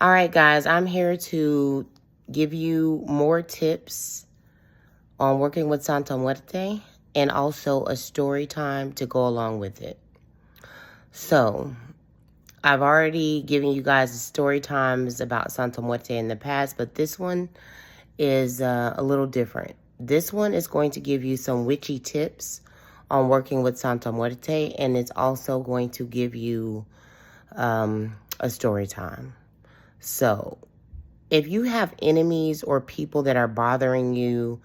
All right, guys, I'm here to give you more tips on working with Santa Muerte and also a story time to go along with it. So, I've already given you guys story times about Santa Muerte in the past, but this one is a little different. This one is going to give you some witchy tips on working with Santa Muerte, and it's also going to give you a story time. So, if you have enemies or people that are bothering you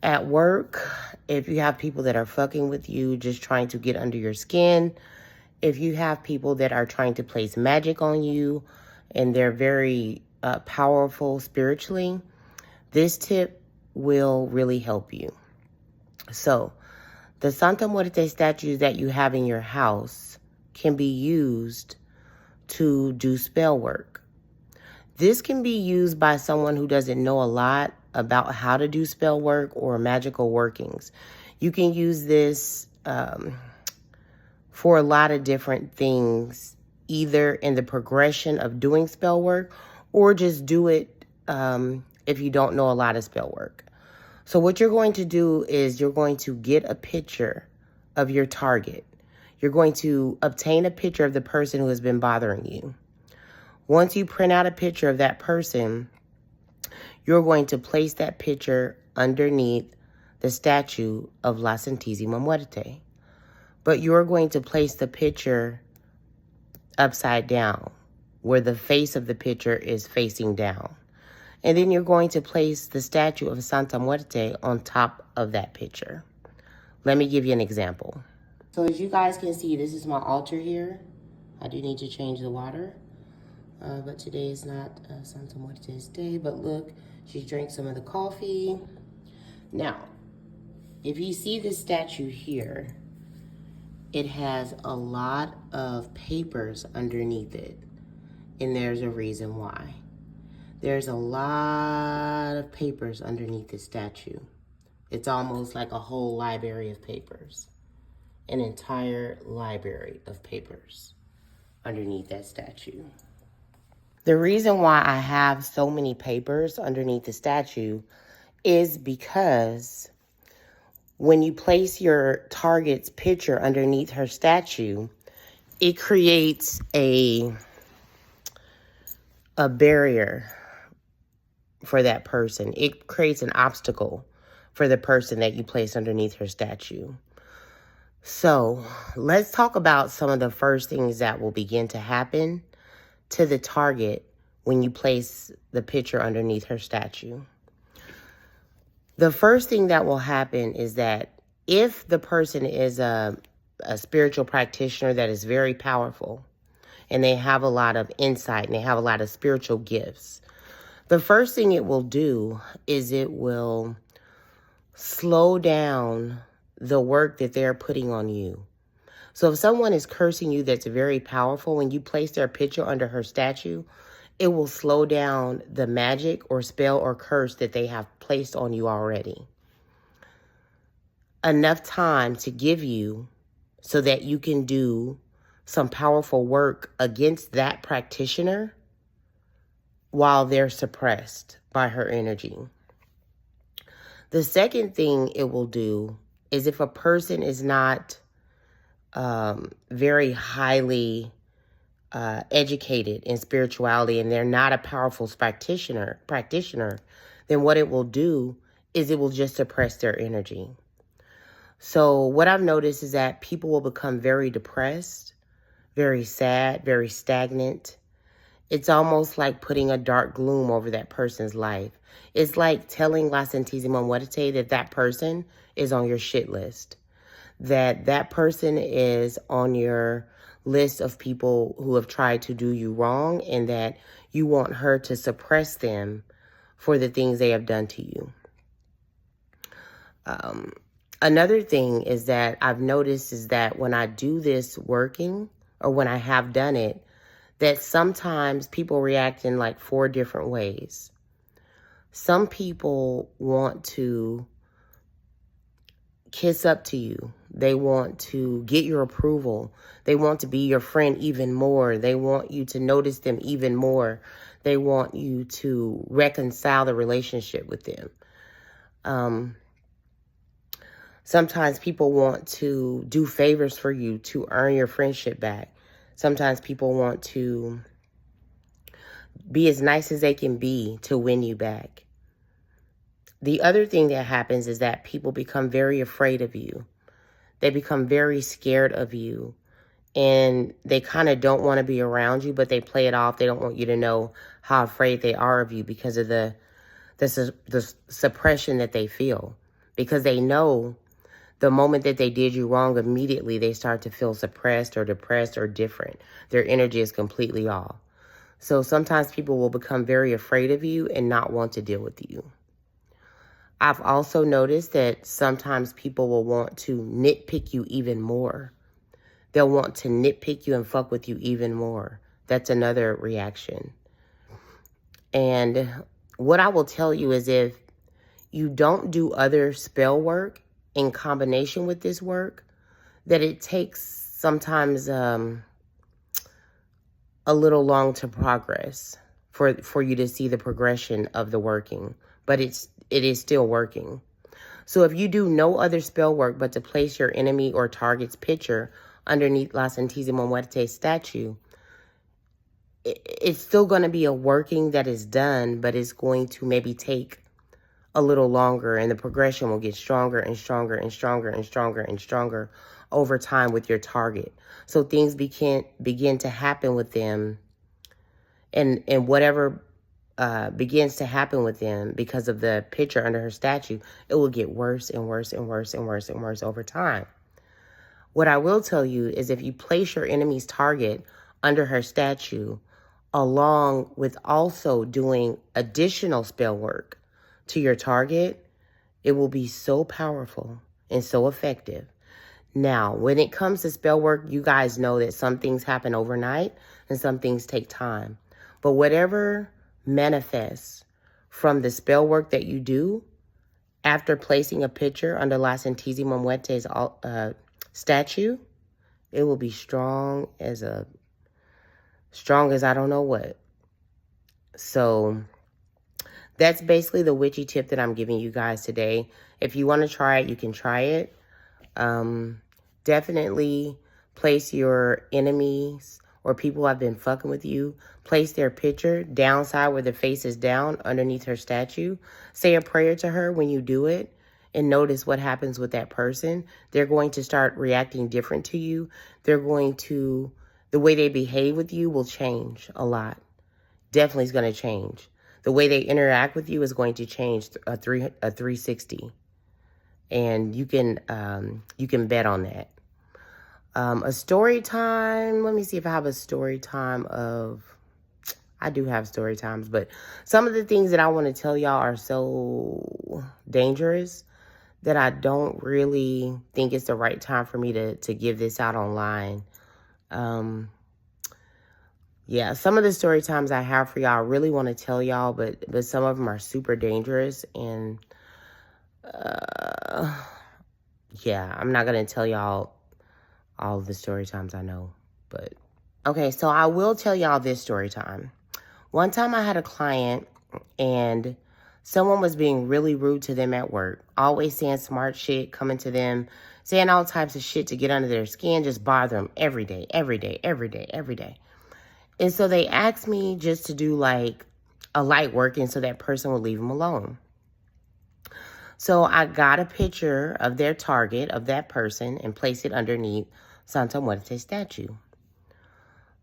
at work, if you have people that are fucking with you, just trying to get under your skin, if you have people that are trying to place magic on you and they're very powerful spiritually, this tip will really help you. So, the Santa Muerte statues that you have in your house can be used to do spell work. This can be used by someone who doesn't know a lot about how to do spell work or magical workings. You can use this for a lot of different things, either in the progression of doing spell work or just do it if you don't know a lot of spell work. So what you're going to do is you're going to get a picture of your target. You're going to obtain a picture of the person who has been bothering you. Once you print out a picture of that person, you're going to place that picture underneath the statue of La Santísima Muerte. But you're going to place the picture upside down, where the face of the picture is facing down. And then you're going to place the statue of Santa Muerte on top of that picture. Let me give you an example. So as you guys can see, this is my altar here. I do need to change the water. But today is not Santa Muerte's day. But look, she drank some of the coffee. Now, if you see this statue here, it has a lot of papers underneath it. And there's a reason why. There's a lot of papers underneath the statue. It's almost like a whole library of papers. An entire library of papers underneath that statue. The reason why I have so many papers underneath the statue is because when you place your target's picture underneath her statue, it creates a barrier for that person. It creates an obstacle for the person that you place underneath her statue. So let's talk about some of the first things that will begin to happen to the target when you place the picture underneath her statue. The first thing that will happen is that if the person is a spiritual practitioner that is very powerful and they have a lot of insight and they have a lot of spiritual gifts, the first thing it will do is it will slow down the work that they're putting on you. So if someone is cursing you that's very powerful, when you place their picture under her statue, it will slow down the magic or spell or curse that they have placed on you already. Enough time to give you so that you can do some powerful work against that practitioner while they're suppressed by her energy. The second thing it will do is if a person is not very highly educated in spirituality and they're not a powerful practitioner, then what it will do is it will just suppress their energy. So what I've noticed is that people will become very depressed, very sad, very stagnant. It's almost like putting a dark gloom over that person's life. It's like telling La Santísima Muerte that that person is on your shit list. That person is on your list of people who have tried to do you wrong and that you want her to suppress them for the things they have done to you. Another thing is that I've noticed is that when I do this working or when I have done it, that sometimes people react in like 4 different ways. Some people want to kiss up to you. They want to get your approval. They want to be your friend even more. They want you to notice them even more. They want you to reconcile the relationship with them. Sometimes people want to do favors for you to earn your friendship back. Sometimes people want to be as nice as they can be to win you back. The other thing that happens is that people become very afraid of you. They become very scared of you. And they kind of don't want to be around you, but they play it off. They don't want you to know how afraid they are of you because of the suppression that they feel. Because they know the moment that they did you wrong, immediately they start to feel suppressed or depressed or different. Their energy is completely off. So sometimes people will become very afraid of you and not want to deal with you. I've also noticed that sometimes people will want to nitpick you even more. They'll want to nitpick you and fuck with you even more. That's another reaction. And what I will tell you is if you don't do other spell work in combination with this work, that it takes sometimes a little long to progress for you to see the progression of the working. But it is still working. So if you do no other spell work but to place your enemy or target's picture underneath La Santísima Muerte's statue, it's still going to be a working that is done, but it's going to maybe take a little longer, and the progression will get stronger and stronger and stronger and stronger and stronger over time with your target. So things begin to happen with them, and whatever begins to happen with them because of the picture under her statue, it will get worse and worse and worse and worse and worse over time. What I will tell you is if you place your enemy's target under her statue, along with also doing additional spell work to your target, it will be so powerful and so effective. Now, when it comes to spell work, you guys know that some things happen overnight and some things take time. But whatever manifests from the spell work that you do after placing a picture under La Santísima Muerte's statue, it will be strong as I don't know what. So that's basically the witchy tip that I'm giving you guys today. If you want to try it, you can try it. Definitely place your enemies or people who have been fucking with you, place their picture downside where the face is down underneath her statue. Say a prayer to her when you do it and notice what happens with that person. They're going to start reacting different to you. The way they behave with you will change a lot. Definitely is going to change. The way they interact with you is going to change a 360. And you can bet on that. A story time. Let me see if I have a story time I do have story times, but some of the things that I want to tell y'all are so dangerous that I don't really think it's the right time for me to give this out online. Yeah, some of the story times I have for y'all, I really want to tell y'all, but some of them are super dangerous. And yeah, I'm not going to tell y'all all of the story times I know. But okay, so I will tell y'all this story time. One time I had a client and someone was being really rude to them at work, always saying smart shit, coming to them, saying all types of shit to get under their skin, just bother them every day, every day, every day, every day. And so they asked me just to do like a light working so that person would leave them alone. So I got a picture of their target, of that person, and placed it underneath Santa Muerte's statue.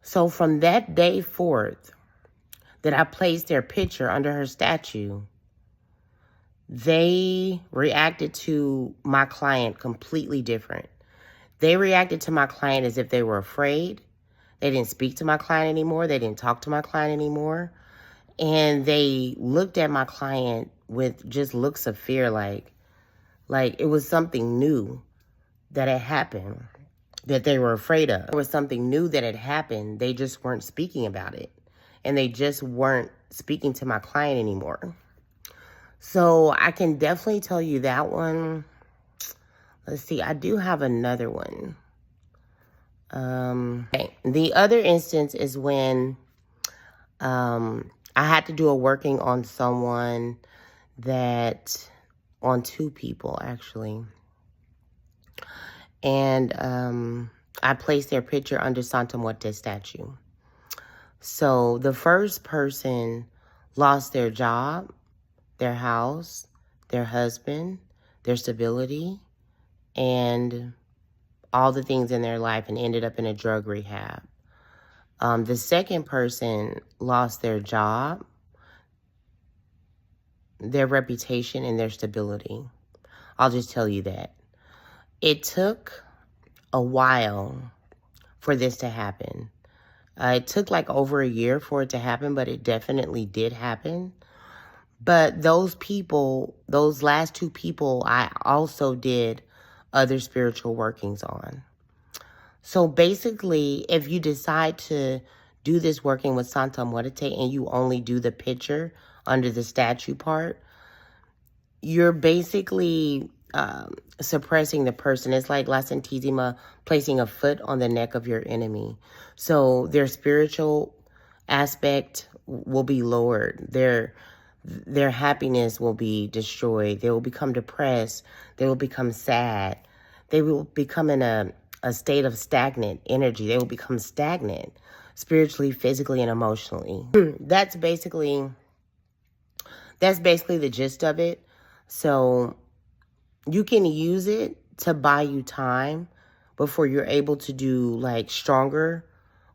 So from that day forth that I placed their picture under her statue, they reacted to my client completely different. They reacted to my client as if they were afraid. They didn't speak to my client anymore. They didn't talk to my client anymore. And they looked at my client with just looks of fear, like it was something new that had happened that they were afraid of. There was something new that had happened. They just weren't speaking about it. And they just weren't speaking to my client anymore. So I can definitely tell you that one. Let's see, I do have another one. Okay. The other instance is when I had to do a working on someone on two people actually. And I placed their picture under Santa Muerte statue. So the first person lost their job, their house, their husband, their stability, and all the things in their life and ended up in a drug rehab. The second person lost their job, their reputation, and their stability. I'll just tell you that. It took a while for this to happen. It took like over a year for it to happen, but it definitely did happen. But those people, those last two people, I also did other spiritual workings on. So basically, if you decide to do this working with Santa Muerte and you only do the picture under the statue part, you're basically suppressing the person. It's like La Santísima placing a foot on the neck of your enemy. So their spiritual aspect will be lowered. Their happiness will be destroyed. They will become depressed. They will become sad. They will become in a state of stagnant energy. They will become stagnant spiritually, physically, and emotionally. That's basically the gist of it. So you can use it to buy you time before you're able to do like stronger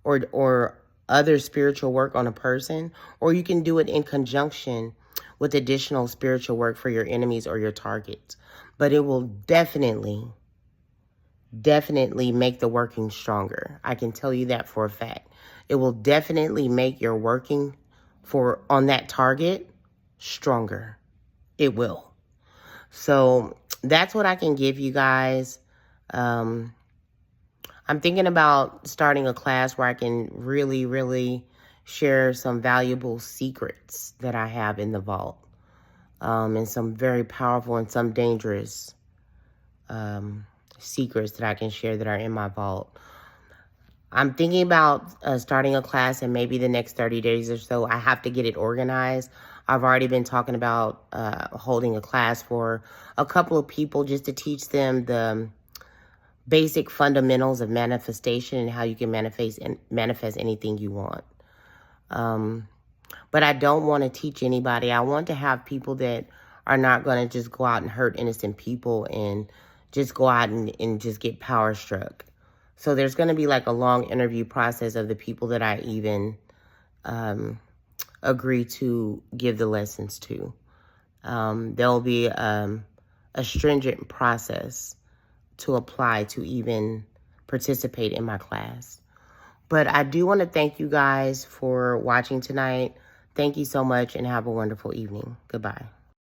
or other spiritual work on a person, or you can do it in conjunction with additional spiritual work for your enemies or your targets. But it will definitely make the working stronger. I can tell you that for a fact. It will definitely make your working on that target stronger. It will. So that's what I can give you guys. I'm thinking about starting a class where I can really, really share some valuable secrets that I have in the vault. And some very powerful and some dangerous secrets that I can share that are in my vault. I'm thinking about starting a class in maybe the next 30 days or so. I have to get it organized. I've already been talking about holding a class for a couple of people just to teach them the basic fundamentals of manifestation and how you can manifest anything you want. But I don't want to teach anybody. I want to have people that are not going to just go out and hurt innocent people and just go out and just get power struck. So there's going to be like a long interview process of the people that I even agree to give the lessons to. There'll be a stringent process to apply to even participate in my class. But I do want to thank you guys for watching tonight. Thank you so much and have a wonderful evening. Goodbye.